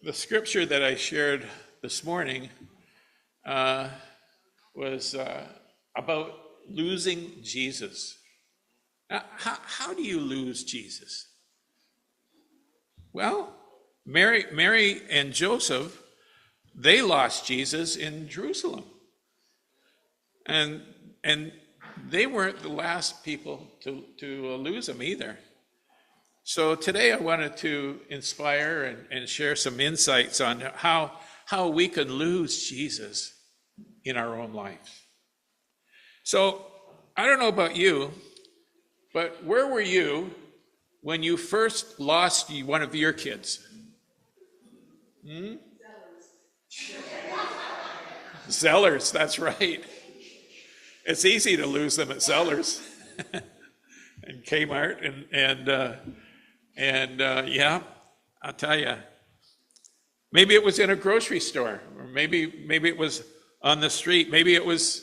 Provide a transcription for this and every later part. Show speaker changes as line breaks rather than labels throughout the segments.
The scripture that I shared this morning was about losing Jesus. Now, how do you lose Jesus? Well, Mary and Joseph, they lost Jesus in Jerusalem. And they weren't the last people to lose him either. So today I wanted to inspire and share some insights on how we could lose Jesus in our own lives. So I don't know about you, but where were you when you first lost one of your kids? Zellers, that's right. It's easy to lose them at Zellers and Kmart and yeah, I'll tell you. Maybe it was in a grocery store, or maybe it was on the street. Maybe it was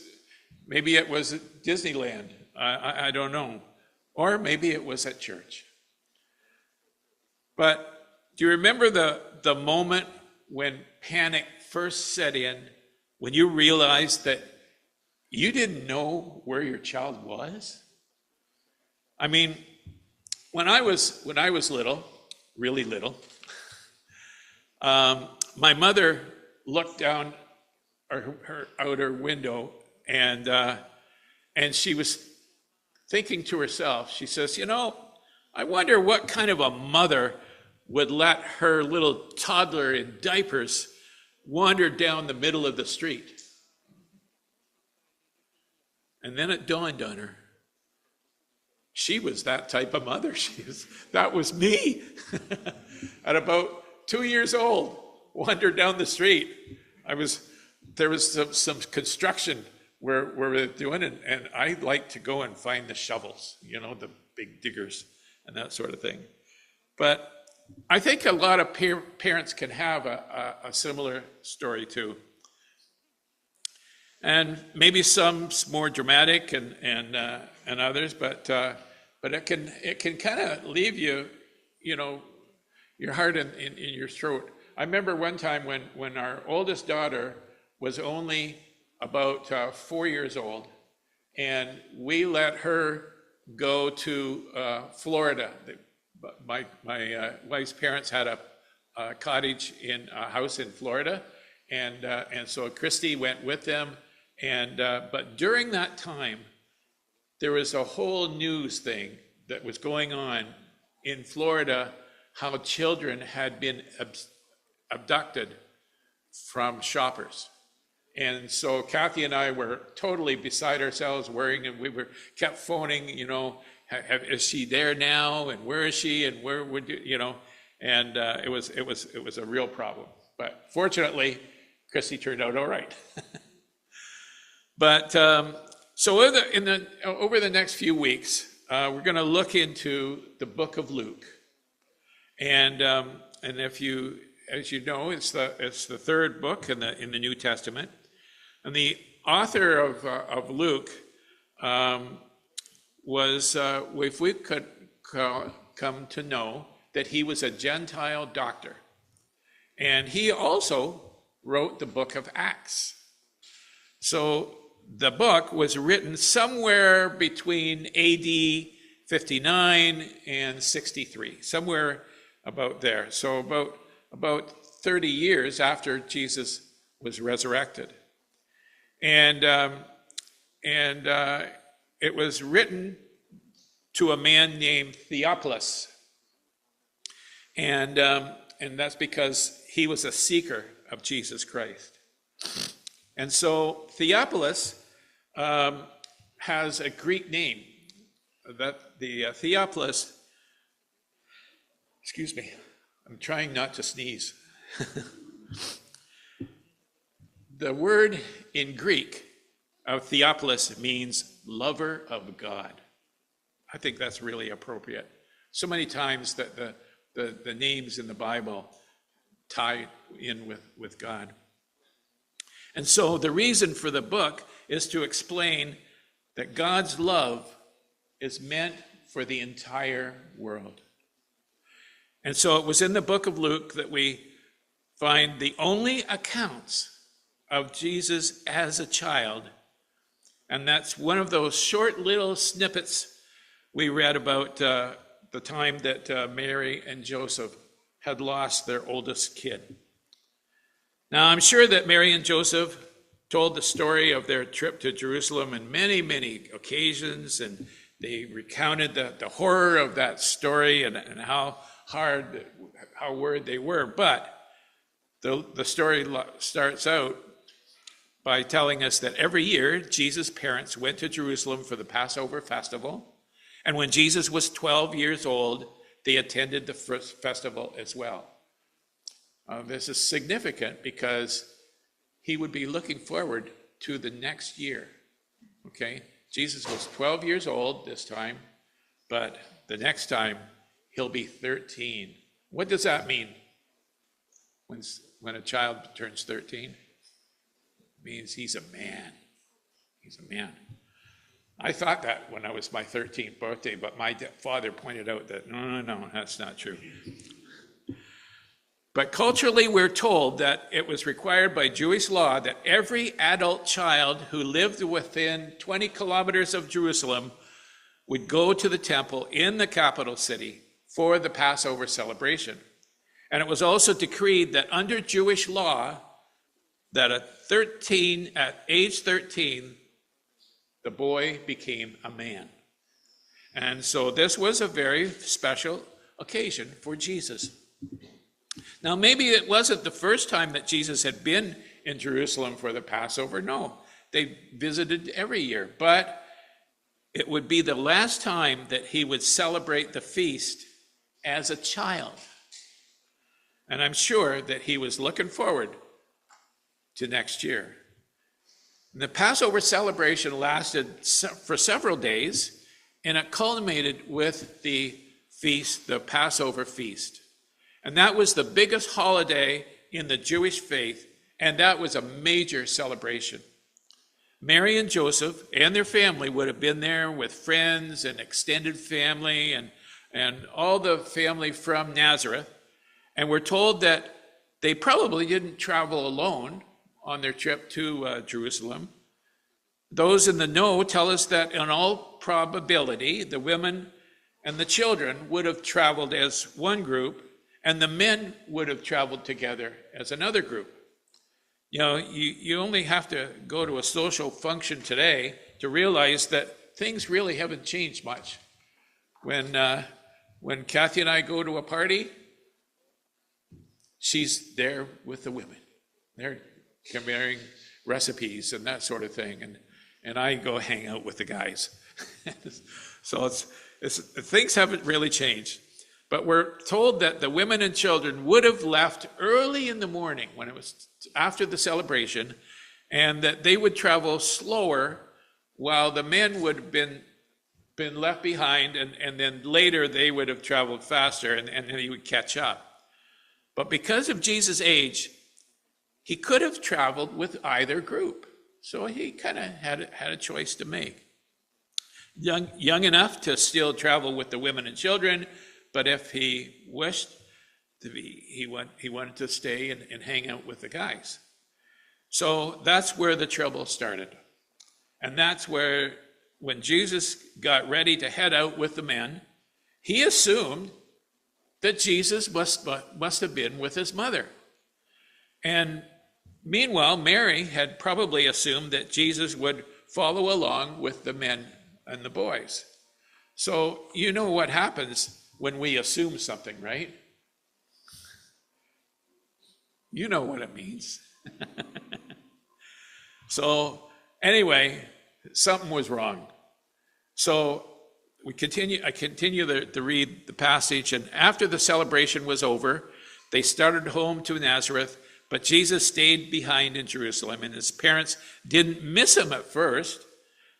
at Disneyland. I don't know, or maybe it was at church. But do you remember the moment when panic first set in, when you realized that you didn't know where your child was? I mean, when I was little, really little, my mother looked down her outer window and she was thinking to herself. She says, I wonder what kind of a mother would let her little toddler in diapers wander down the middle of the street. And then it dawned on her. She was that type of mother. That was me. At about 2 years old, wandered down the street. There was some construction where we were doing it, and I like to go and find the shovels, the big diggers and that sort of thing. But I think a lot of parents can have a similar story too. And maybe some more dramatic and others, but it can kind of leave you, your heart in your throat. I remember one time when our oldest daughter was only about 4 years old, and we let her go to Florida. My wife's parents had a cottage in a house in Florida, and so Christy went with them. But during that time, there was a whole news thing that was going on in Florida, how children had been abducted from shoppers. And so Kathy and I were totally beside ourselves, worrying, and we kept phoning, is she there now? And where is she? And where would you, and it was a real problem. But fortunately, Christy turned out all right. But so over the next few weeks, we're going to look into the book of Luke, and as you know, it's the third book in the New Testament, and the author of Luke was, if we could come to know, that he was a Gentile doctor, and he also wrote the book of Acts. So the book was written somewhere between AD 59 and 63, somewhere about there. So about 30 years after Jesus was resurrected. And it was written to a man named Theophilus. And that's because he was a seeker of Jesus Christ. And so Theophilus has a Greek name. That the Theophilus, excuse me, I'm trying not to sneeze. The word in Greek of Theophilus means lover of God. I think that's really appropriate. So many times that the names in the Bible tie in with God. And so the reason for the book is to explain that God's love is meant for the entire world. And so it was in the book of Luke that we find the only accounts of Jesus as a child. And that's one of those short little snippets we read about the time that Mary and Joseph had lost their oldest kid. Now, I'm sure that Mary and Joseph told the story of their trip to Jerusalem in many, many occasions, and they recounted the horror of that story and how worried they were. But the story starts out by telling us that every year Jesus' parents went to Jerusalem for the Passover festival. And when Jesus was 12 years old, they attended the first festival as well. This is significant because he would be looking forward to the next year. Okay? Jesus was 12 years old this time, but the next time he'll be 13. What does that mean when a child turns 13? It means he's a man. He's a man. I thought that when I was my 13th birthday, but my father pointed out that no, that's not true. But culturally, we're told that it was required by Jewish law that every adult child who lived within 20 kilometers of Jerusalem would go to the temple in the capital city for the Passover celebration. And it was also decreed that under Jewish law, that at age 13, the boy became a man. And so this was a very special occasion for Jesus. Now, maybe it wasn't the first time that Jesus had been in Jerusalem for the Passover. No, they visited every year. But it would be the last time that he would celebrate the feast as a child. And I'm sure that he was looking forward to next year. The Passover celebration lasted for several days, and it culminated with the feast, the Passover feast. And that was the biggest holiday in the Jewish faith, and that was a major celebration. Mary and Joseph and their family would have been there with friends and extended family and all the family from Nazareth. And we're told that they probably didn't travel alone on their trip to Jerusalem. Those in the know tell us that in all probability, the women and the children would have traveled as one group, and the men would have traveled together as another group. You know, you only have to go to a social function today to realize that things really haven't changed much. When Kathy and I go to a party, she's there with the women. They're comparing recipes and that sort of thing, and I go hang out with the guys. So things haven't really changed. But we're told that the women and children would have left early in the morning when it was after the celebration, and that they would travel slower while the men would have been left behind, and then later they would have traveled faster and he would catch up. But because of Jesus' age, he could have traveled with either group. So he kind of had a choice to make. Young enough to still travel with the women and children, but if he wished to be, he wanted to stay and hang out with the guys. So that's where the trouble started. And that's where, when Jesus got ready to head out with the men, he assumed that Jesus must have been with his mother. And meanwhile, Mary had probably assumed that Jesus would follow along with the men and the boys. So you know what happens when we assume something, right? You know what it means. So anyway, something was wrong. So I continue to read the passage, and after the celebration was over, they started home to Nazareth, but Jesus stayed behind in Jerusalem, and his parents didn't miss him at first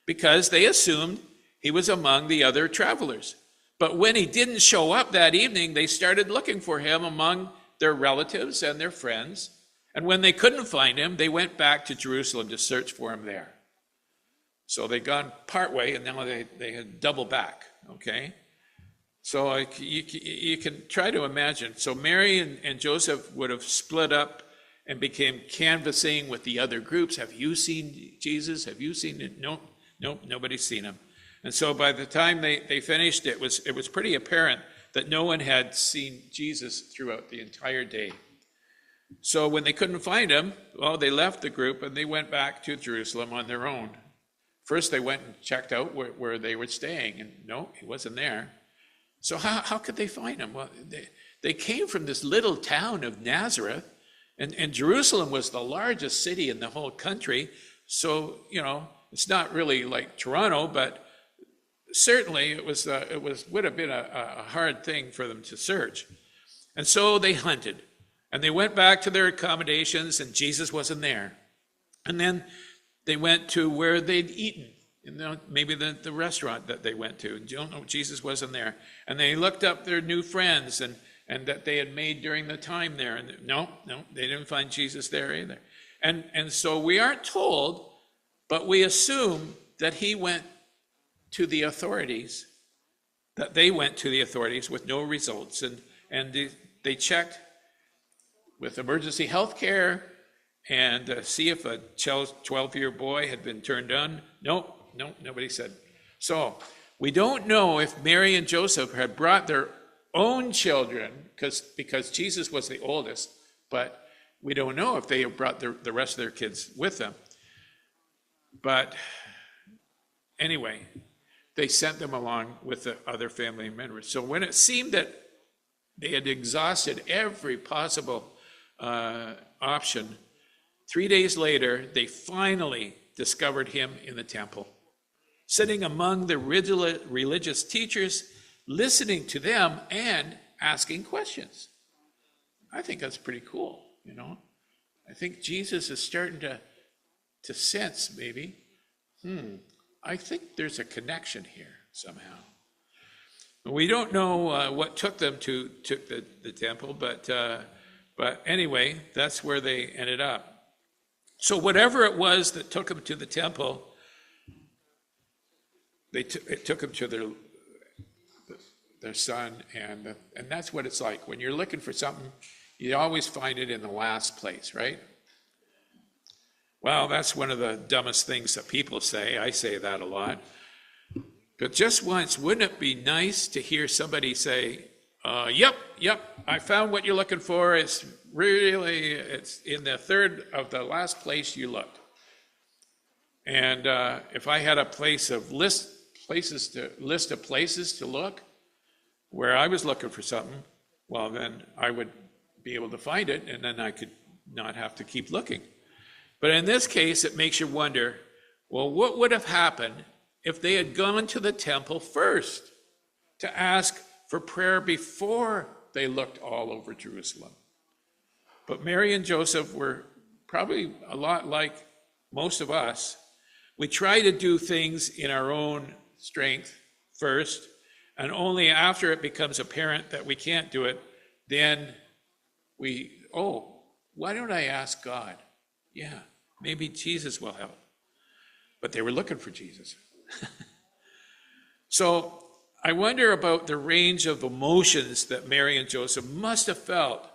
because they assumed he was among the other travelers. But when he didn't show up that evening, they started looking for him among their relatives and their friends. And when they couldn't find him, they went back to Jerusalem to search for him there. So they'd gone part way, and now they had double back, okay? So you can try to imagine. So Mary and Joseph would have split up and became canvassing with the other groups. Have you seen Jesus? Have you seen it? Nope, nobody's seen him. And so by the time they finished, it was pretty apparent that no one had seen Jesus throughout the entire day. So when they couldn't find him, well, they left the group and they went back to Jerusalem on their own. First, they went and checked out where they were staying, and no, he wasn't there. So how could they find him? Well, they came from this little town of Nazareth, and Jerusalem was the largest city in the whole country. So, it's not really like Toronto, but certainly it would have been a hard thing for them to search. And so they hunted, and they went back to their accommodations, and Jesus wasn't there. And then they went to where they'd eaten, maybe the restaurant that they went to. And Jesus wasn't there. And they looked up their new friends and that they had made during the time there. And no, they didn't find Jesus there either. And so we aren't told, but we assume that he went to the authorities, that they went to the authorities with no results. And they checked with emergency health care and see if a 12-year boy had been turned on. Nope, nobody said. So we don't know if Mary and Joseph had brought their own children, because Jesus was the oldest, but we don't know if they brought the rest of their kids with them. But anyway, they sent them along with the other family members. So when it seemed that they had exhausted every possible option, 3 days later, they finally discovered him in the temple, sitting among the religious teachers, listening to them and asking questions. I think that's pretty cool, I think Jesus is starting to sense maybe, I think there's a connection here somehow. We don't know what took them to the temple, but anyway, that's where they ended up. So whatever it was that took them to the temple, it took them to their son, and that's what it's like. When you're looking for something, you always find it in the last place, right? Well, that's one of the dumbest things that people say. I say that a lot. But just once, wouldn't it be nice to hear somebody say, yep, I found what you're looking for. It's in the third of the last place you looked. And if I had a list of places to look where I was looking for something, well, then I would be able to find it, and then I could not have to keep looking. But in this case, it makes you wonder, well, what would have happened if they had gone to the temple first to ask for prayer before they looked all over Jerusalem? But Mary and Joseph were probably a lot like most of us. We try to do things in our own strength first, and only after it becomes apparent that we can't do it, then why don't I ask God? Yeah, maybe Jesus will help. But they were looking for Jesus. So I wonder about the range of emotions that Mary and Joseph must have felt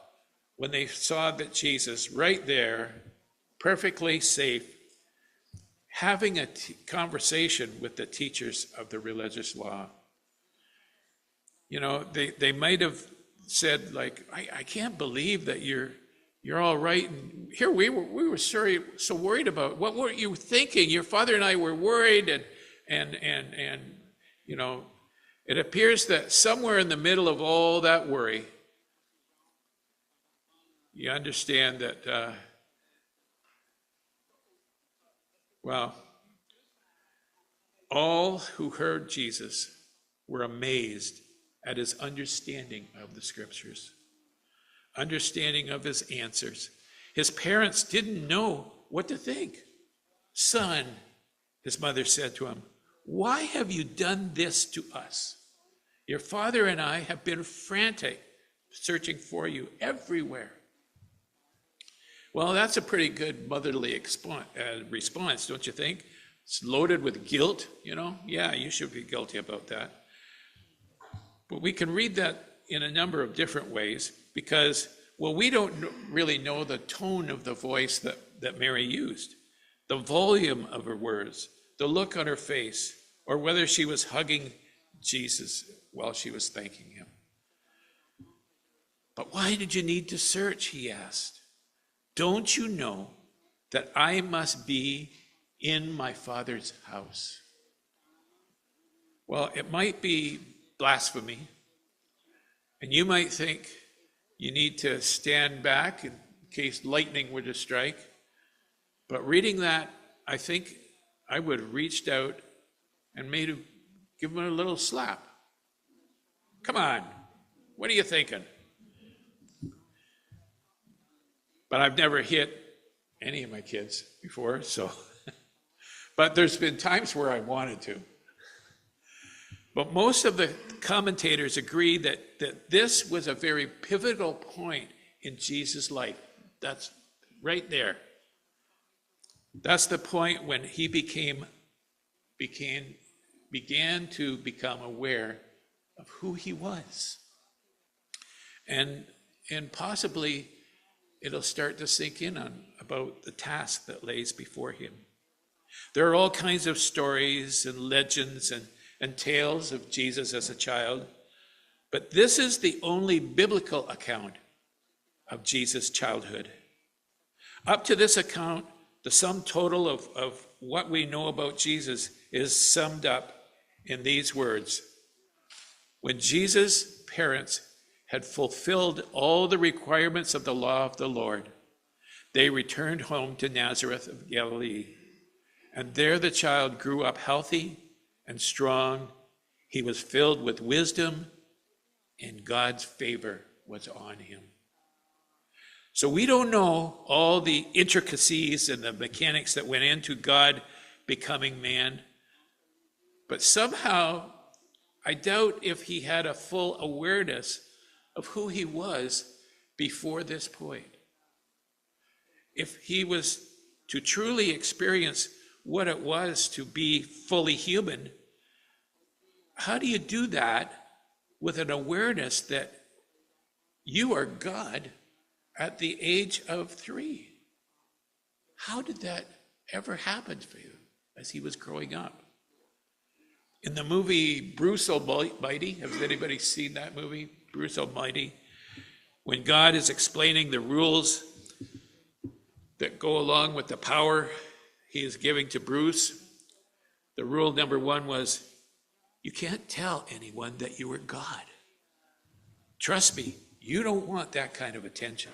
when they saw that Jesus right there, perfectly safe, having a conversation with the teachers of the religious law. They might have said, like, I can't believe that you're all right. And here we were so worried about, what were you thinking? Your father and I were worried, and it appears that somewhere in the middle of all that worry, you understand that, all who heard Jesus were amazed at his understanding of the scriptures, understanding of his answers. His parents didn't know what to think. Son, his mother said to him, why have you done this to us? Your father and I have been frantic, searching for you everywhere. Well, that's a pretty good motherly response, don't you think? It's loaded with guilt, Yeah, you should be guilty about that. But we can read that in a number of different ways because, well, we don't really know the tone of the voice that Mary used, the volume of her words, the look on her face, or whether she was hugging Jesus while she was thanking him. But why did you need to search, he asked. Don't you know that I must be in my Father's house? Well, it might be blasphemy, and you might think you need to stand back in case lightning were to strike. But reading that, I think I would have reached out and give him a little slap. Come on, what are you thinking? But I've never hit any of my kids before, so. But there's been times where I wanted to. But most of the commentators agree that this was a very pivotal point in Jesus' life. That's right there. That's the point when he began to become aware of who he was. And possibly it'll start to sink in about the task that lays before him. There are all kinds of stories and legends and tales of Jesus as a child, but this is the only biblical account of Jesus' childhood. Up to this account, the sum total of what we know about Jesus is summed up in these words. When Jesus' parents had fulfilled all the requirements of the law of the Lord, they returned home to Nazareth of Galilee. And there the child grew up healthy and strong. He was filled with wisdom, and God's favor was on him. So we don't know all the intricacies and the mechanics that went into God becoming man, but somehow I doubt if he had a full awareness of who he was before this point. If he was to truly experience what it was to be fully human, how do you do that with an awareness that you are God at the age of 3? How did that ever happen for you as he was growing up? In the movie Bruce Almighty, has anybody seen that movie, Bruce Almighty? When God is explaining the rules that go along with the power he is giving to Bruce, the rule number 1 was, you can't tell anyone that you are God. Trust me, you don't want that kind of attention.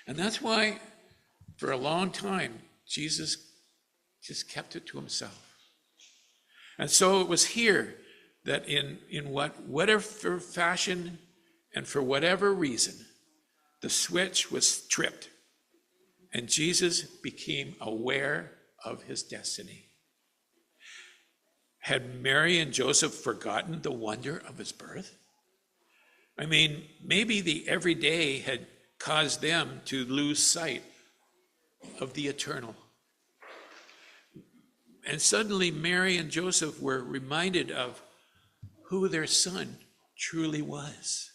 And that's why, for a long time, Jesus just kept it to himself. And so it was here that in whatever fashion and for whatever reason, the switch was tripped, and Jesus became aware of his destiny. Had Mary and Joseph forgotten the wonder of his birth? I mean, maybe the everyday had caused them to lose sight of the eternal. And suddenly Mary and Joseph were reminded of who their son truly was.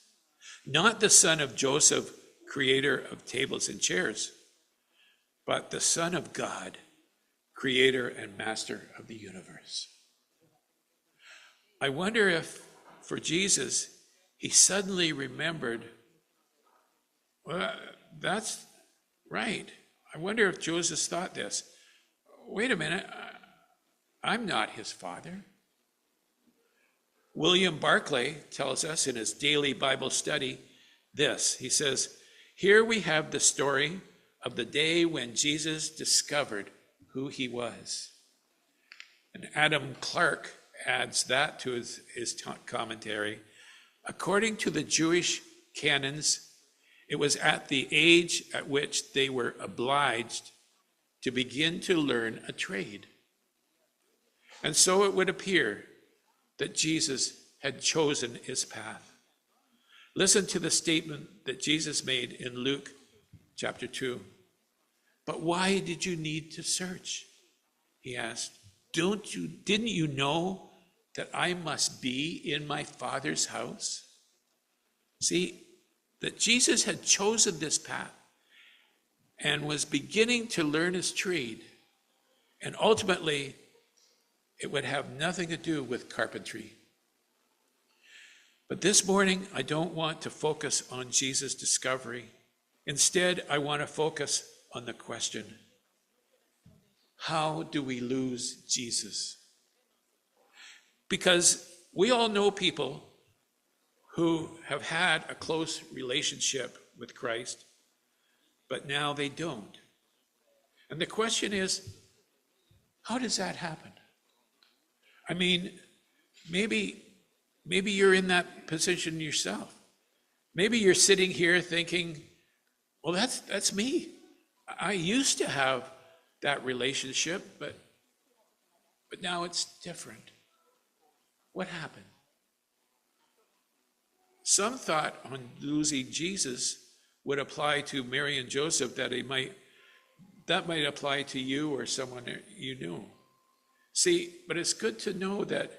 Not the son of Joseph, creator of tables and chairs, but the Son of God, creator and master of the universe. I wonder if, for Jesus, he suddenly remembered, well, that's right. I wonder if Joseph thought this. Wait a minute, I'm not his father. William Barclay tells us in his daily Bible study this. He says, here we have the story of the day when Jesus discovered who he was. And Adam Clarke adds that to his commentary. According to the Jewish canons, it was at the age at which they were obliged to begin to learn a trade. And so it would appear that Jesus had chosen his path. Listen to the statement that Jesus made in Luke chapter 2. But why did you need to search? He asked. Didn't you know that I must be in my Father's house? See, that Jesus had chosen this path and was beginning to learn his trade. And ultimately, it would have nothing to do with carpentry. But this morning, I don't want to focus on Jesus' discovery. Instead, I want to focus on the question, how do we lose Jesus? Because we all know people who have had a close relationship with Christ, but now they don't. And the question is, how does that happen? I mean, maybe you're in that position yourself. Maybe you're sitting here thinking, well, that's me. I used to have that relationship, but now it's different. What happened? Some thought on losing Jesus would apply to Mary and Joseph, that might apply to you or someone you knew. See, but it's good to know that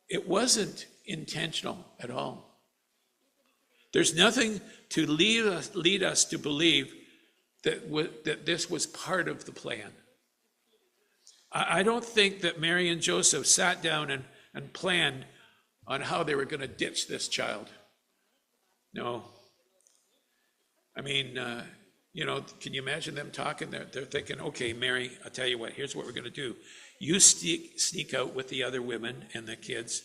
it wasn't intentional at all. There's nothing to lead us to believe that this was part of the plan. I don't think that Mary and Joseph sat down and planned on how they were going to ditch this child. No. I mean, can you imagine them talking? They're thinking, okay, Mary, I'll tell you what, here's what we're going to do. You sneak out with the other women and the kids,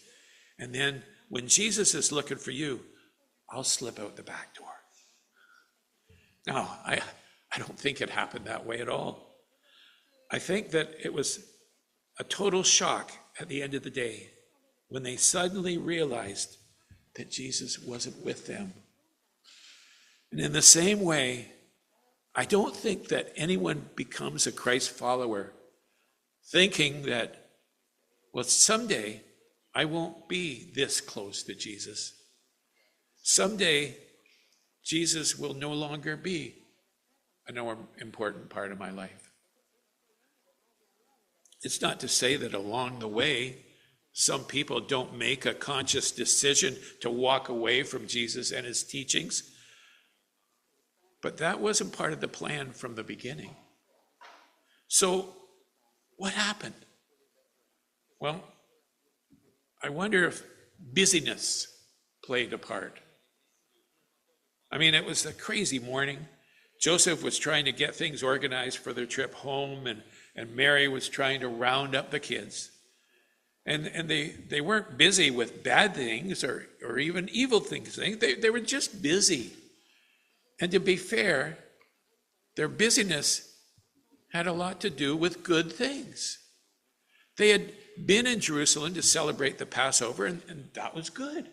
and then when Jesus is looking for you, I'll slip out the back door. No, I don't think it happened that way at all. I think that it was a total shock at the end of the day when they suddenly realized that Jesus wasn't with them. And in the same way, I don't think that anyone becomes a Christ follower thinking that, well, someday I won't be this close to Jesus. Someday Jesus will no longer be an important part of my life. It's not to say that along the way, some people don't make a conscious decision to walk away from Jesus and his teachings. But that wasn't part of the plan from the beginning. So, what happened? Well, I wonder if busyness played a part. I mean, it was a crazy morning. Joseph was trying to get things organized for their trip home, and Mary was trying to round up the kids. And they weren't busy with bad things or even evil things. They were just busy. And to be fair, their busyness had a lot to do with good things. They had been in Jerusalem to celebrate the Passover, and that was good.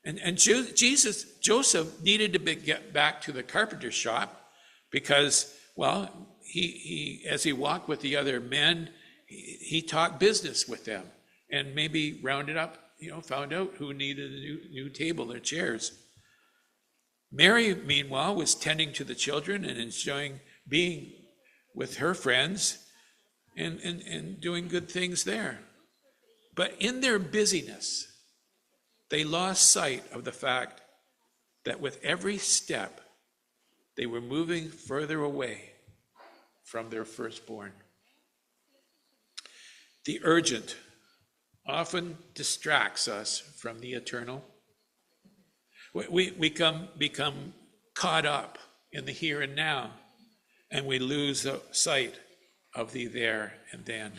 And Joseph needed to get back to the carpenter shop because, well, he as he walked with the other men, he talked business with them and maybe rounded up, found out who needed a new table or chairs. Mary, meanwhile, was tending to the children and enjoying being with her friends and doing good things there. But in their busyness, they lost sight of the fact that with every step, they were moving further away from their firstborn. The urgent often distracts us from the eternal. We become caught up in the here and now, and we lose sight of the there and then.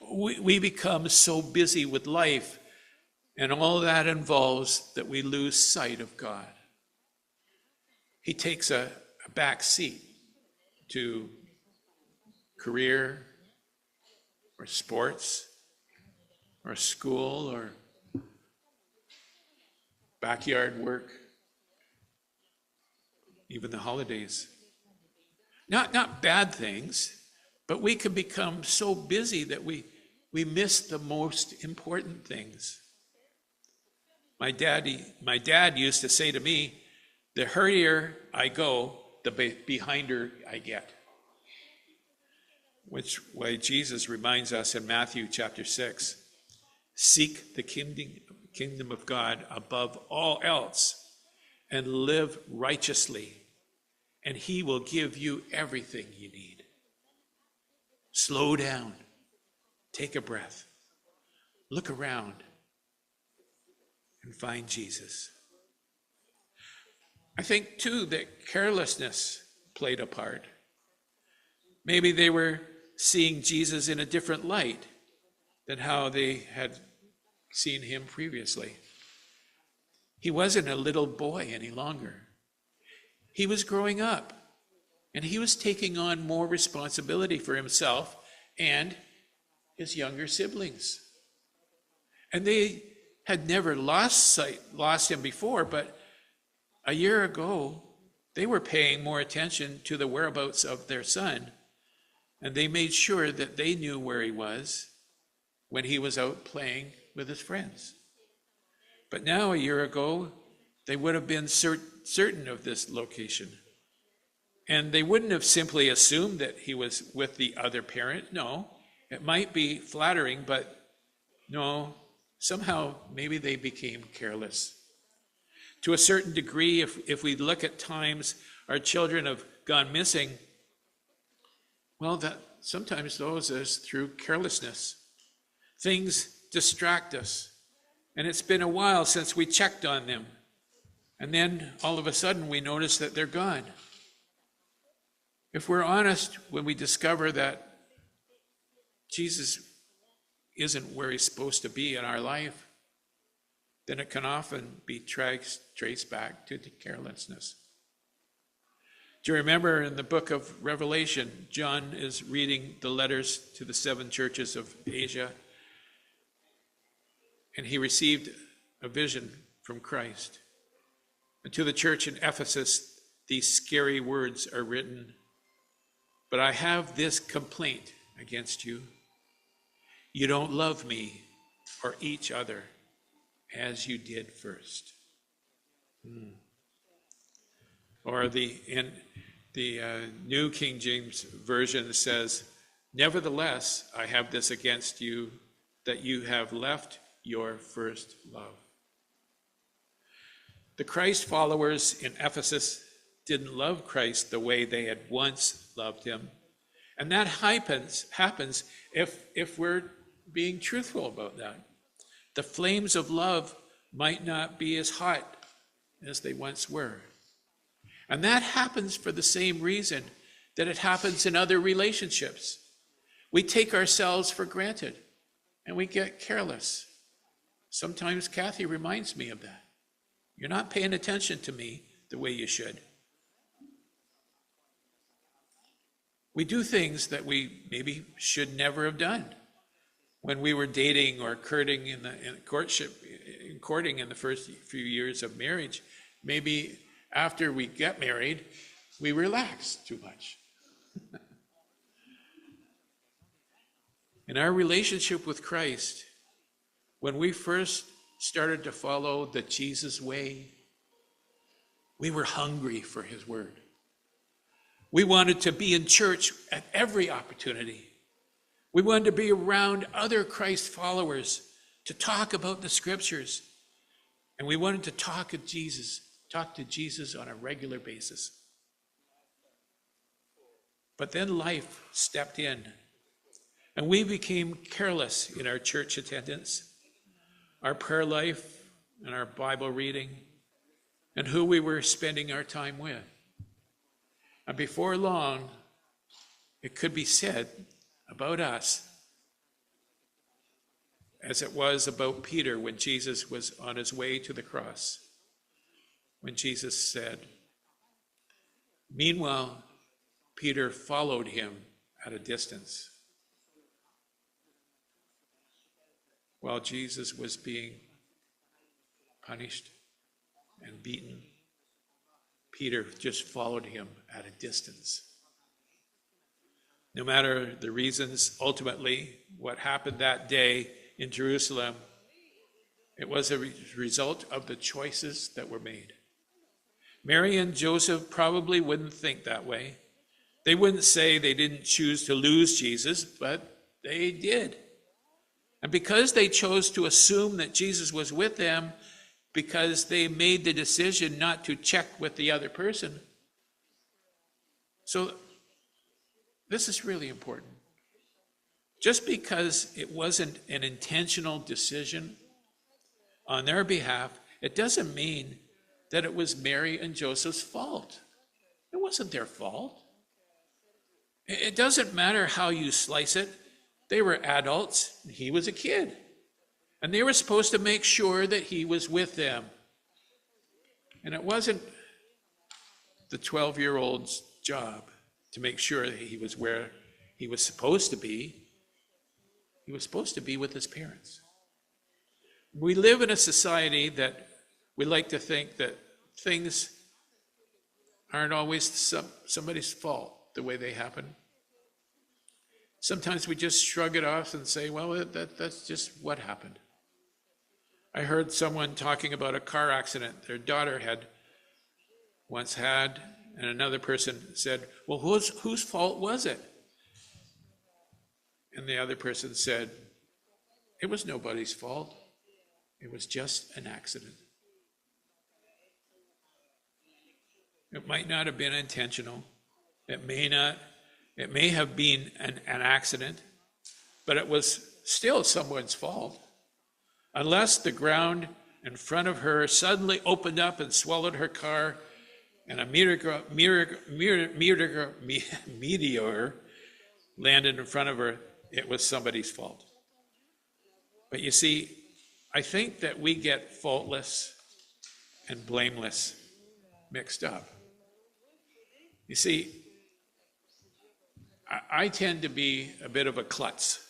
We become so busy with life and all that involves that we lose sight of God. He takes a back seat to career or sports or school or backyard work, even the holidays. Not bad things, but we can become so busy that we miss the most important things. My dad used to say to me, the hurrier I go, the behinder I get. Which way Jesus reminds us in Matthew chapter 6. Seek the kingdom of God above all else and live righteously, and he will give you everything you need. Slow down. Take a breath. Look around and find Jesus. I think, too, that carelessness played a part. Maybe they were seeing Jesus in a different light than how they had seen him previously. He wasn't a little boy any longer. He was growing up, and he was taking on more responsibility for himself and his younger siblings. And they had never lost him before, but a year ago, they were paying more attention to the whereabouts of their son, and they made sure that they knew where he was when he was out playing with his friends. But now, a year ago, they would have been certain of this location. And they wouldn't have simply assumed that he was with the other parent. No, it might be flattering, but no, somehow maybe they became careless. To a certain degree, if we look at times our children have gone missing, well, that sometimes those is through carelessness. Things distract us, and it's been a while since we checked on them. And then all of a sudden we notice that they're gone. If we're honest, when we discover that Jesus isn't where he's supposed to be in our life, then it can often be traced back to the carelessness. Do you remember in the book of Revelation, John is reading the letters to the 7 churches of Asia, and he received a vision from Christ. And to the church in Ephesus, these scary words are written, "But I have this complaint against you. You don't love me or each other as you did first." Or the New King James Version says, "Nevertheless, I have this against you, that you have left your first love." The Christ followers in Ephesus didn't love Christ the way they had once loved him. And that happens if we're being truthful about that. The flames of love might not be as hot as they once were. And that happens for the same reason that it happens in other relationships. We take ourselves for granted and we get careless. Sometimes Kathy reminds me of that. You're not paying attention to me the way you should. We do things that we maybe should never have done. When we were dating or courting in courting in the first few years of marriage, maybe after we get married, we relax too much. In our relationship with Christ, when we first started to follow the Jesus way, we were hungry for his word. We wanted to be in church at every opportunity. We wanted to be around other Christ followers to talk about the scriptures. And we wanted to talk to Jesus on a regular basis. But then life stepped in, and we became careless in our church attendance, our prayer life, and our Bible reading, and who we were spending our time with. And before long, it could be said about us, as it was about Peter when Jesus was on his way to the cross, when Jesus said, "Meanwhile, Peter followed him at a distance." While Jesus was being punished and beaten, Peter just followed him at a distance. No matter the reasons, ultimately, what happened that day in Jerusalem, it was a result of the choices that were made. Mary and Joseph probably wouldn't think that way. They wouldn't say they didn't choose to lose Jesus, but they did. And because they chose to assume that Jesus was with them, because they made the decision not to check with the other person. So this is really important. Just because it wasn't an intentional decision on their behalf, it doesn't mean that it was Mary and Joseph's fault. It wasn't their fault. It doesn't matter how you slice it. They were adults, and he was a kid. And they were supposed to make sure that he was with them. And it wasn't the 12-year-old's job to make sure that he was where he was supposed to be. He was supposed to be with his parents. We live in a society that we like to think that things aren't always somebody's fault the way they happen. Sometimes we just shrug it off and say, well, that's just what happened. I heard someone talking about a car accident their daughter had once had, and another person said, well, whose fault was it? And the other person said, it was nobody's fault. It was just an accident. It might not have been intentional. It may have been an accident, but it was still someone's fault. Unless the ground in front of her suddenly opened up and swallowed her car, and a meteor landed in front of her, it was somebody's fault. But you see, I think that we get faultless and blameless mixed up. You see, I tend to be a bit of a klutz.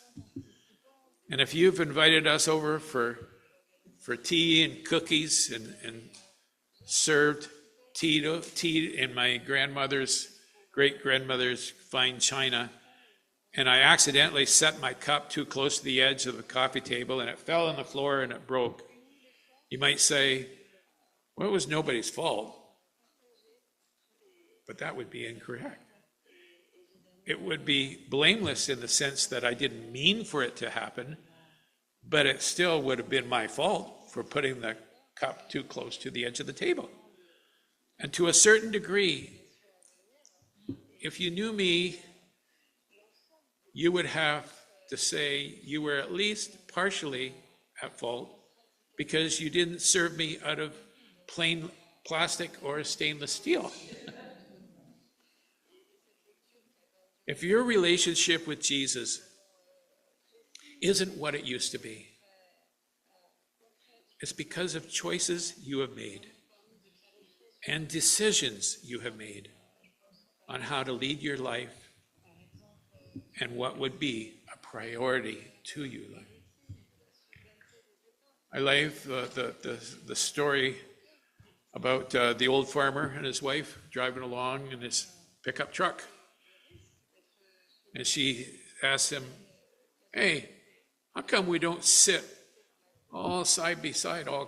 And if you've invited us over for tea and cookies and served tea in my great-grandmother's fine china, and I accidentally set my cup too close to the edge of the coffee table and it fell on the floor and it broke, you might say, well, it was nobody's fault. But that would be incorrect. It would be blameless in the sense that I didn't mean for it to happen, but it still would have been my fault for putting the cup too close to the edge of the table. And to a certain degree, if you knew me, you would have to say you were at least partially at fault because you didn't serve me out of plain plastic or stainless steel. If your relationship with Jesus isn't what it used to be, it's because of choices you have made and decisions you have made on how to lead your life and what would be a priority to you. I like the story about the old farmer and his wife driving along in his pickup truck. And she asked him, hey, how come we don't sit all side by side, all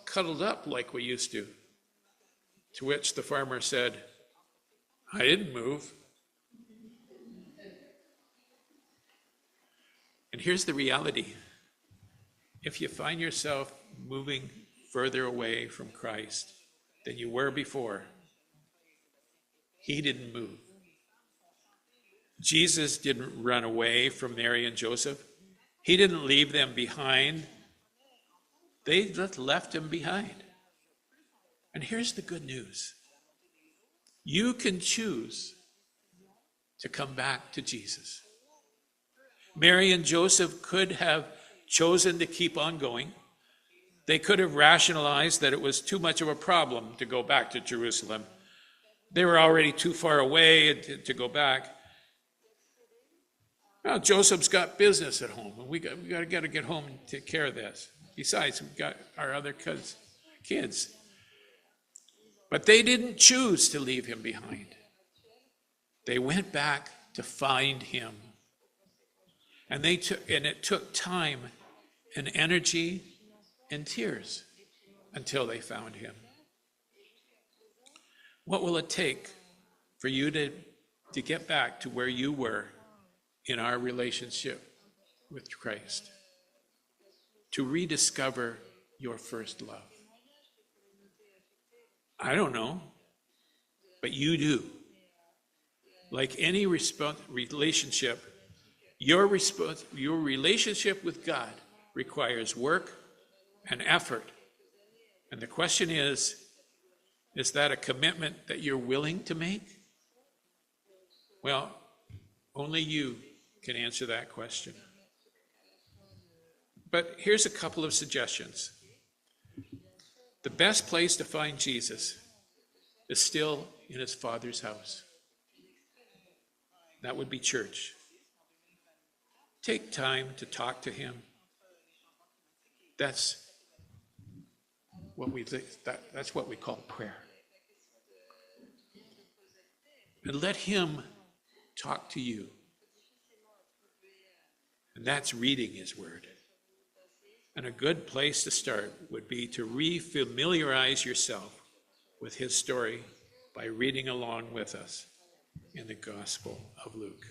cuddled up like we used to? To which the farmer said, I didn't move. And here's the reality. If you find yourself moving further away from Christ than you were before, he didn't move. Jesus didn't run away from Mary and Joseph. He didn't leave them behind. They just left him behind. And here's the good news. You can choose to come back to Jesus. Mary and Joseph could have chosen to keep on going. They could have rationalized that it was too much of a problem to go back to Jerusalem. They were already too far away to go back. Well, Joseph's got business at home, and we got to get home and take care of this. Besides, we've got our other kids. But they didn't choose to leave him behind. They went back to find him. And it took time and energy and tears until they found him. What will it take for you to get back to where you were in our relationship with Christ? to rediscover your first love? I don't know, but you do. Like any relationship, your relationship with God requires work and effort. And the question is that a commitment that you're willing to make? Well, only you can answer that question. But here's a couple of suggestions. The best place to find Jesus is still in his Father's house. That would be church. Take time to talk to him. That's what we call prayer. And let him talk to you. And that's reading his word. And a good place to start would be to refamiliarize yourself with his story by reading along with us in the Gospel of Luke.